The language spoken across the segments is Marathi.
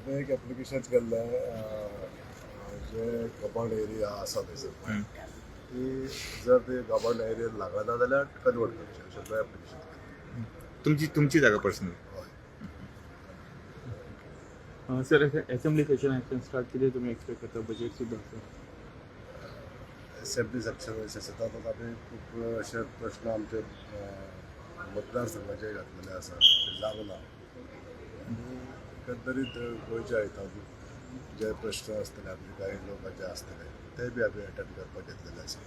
हांवें एक एप्लिकेशन केल्लें जे गवर्नमेंट एरिया आसा थंयसर ती जर ते गवर्नमेंट एरियान लागना जाल्यार कन्वर्ट करचें अशें तो एप्लिकेशन तुमची जागा पर्सनल. हय. सर असेंब्ली सेशन स्टार्ट किती तुम्ही एक्सपेक्ट करता बजेट सुद्धा असेंब्ली सेशनांत आमी खूब अशे प्रश्न आमचे मतदारसंघाचे घातलेले आसा ते जावना आनी एकंदरीत गोंयच्या हितान जे प्रश्न आसतले आमचे काही लोकांचे आसतले ते बी आमी अटेंड करपाक घेतलेले आसा.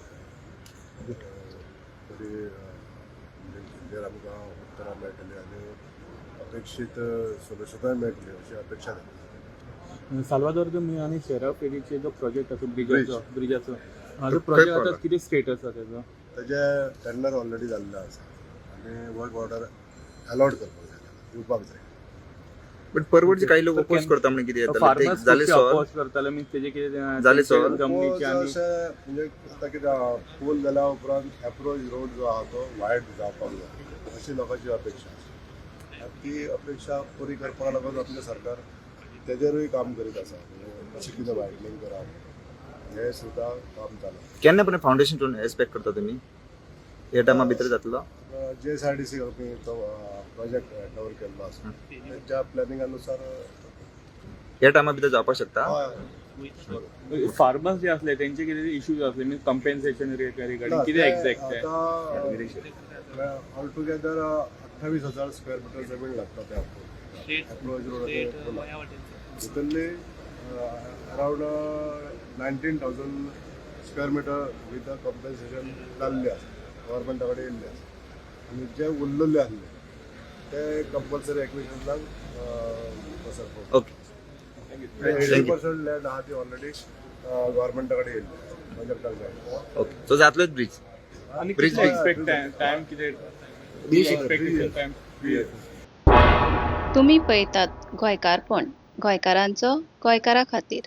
बरी म्हणजे आमकां उत्तरां मेळटलीं आनी अपेक्षीत सोल्युशनाय मेळटलीं अशी अपेक्षा धरता. साल्वादोर आणि शेरा फेरीचे जो प्रोजेक्ट आसा ब्रिजाचो जो खंय प्रोजेक्ट पावला? आसा किती स्टेटस आसा त्याचो तेजे टेंडर ऑलरेडी जाल्लें आसा आनी वर्क ऑर्डर अलॉट करपाक जाय दिवपाक जाय. बट परवडचे काही लोक अपोज करता म्हणजे किती येता ते फार्मर्स झाले सॉल्व अपोज करताले मीन्स तेजे कितें झाले solve? जमनीचे आणि अशें म्हणजे आतां कितें पूल जाल्या उपरांत एप्रोच रोड जो आहा तो वायड जावपाक जाय अशी लोकांची अपेक्षा आसा. आनी ती अपेक्षा पुरी करपाक लागून आपलें सरकार तेजेरूय काम करीत आसा म्हणजे अशें कितें वायडनींग करप हें सुद्दां काम चालू. केन्ना पर्यंत फाउंडेशन एक्सपेक्ट करता तुम्ही ह्या टायमा भितर जातलो? JSRDC आमी तो प्रोजेक्ट हँडओवर केल्लो आसा तेंच्या प्लॅनिंगानुसार ह्या टायमा भितर जावपाक शकता. फार्मर्स जे असले त्यांचे कितें इश्यूज असले मीन्स कम्पेन्सेशन रिगार्डिंग कितें exact all together 28,000 square metre जमीन लागता त्या अप्रोच रोड भितरली around 19,000 square metre with compensation जाल्ली आसा गव्हर्मेंटा कडेन येयल्ली आसा आनी जे उरलेले आसले ते कंपल्सरी एक्विजिशनाक पसरप. ओके 80% लँड आहा ती ऑलरेडी गव्हर्मेंटा कडेन येयल्ली प्रोजेक्टाक जाय. ओके सो जातलोच ब्रिज. आणि Bridge, किती bridge. एक्सपेक्ट टाइम किती एक्सपेक्टेशन टाइम तुम्ही पळयतात गोंयकारपण गोंयकारांचो गोंयकारा खातीर.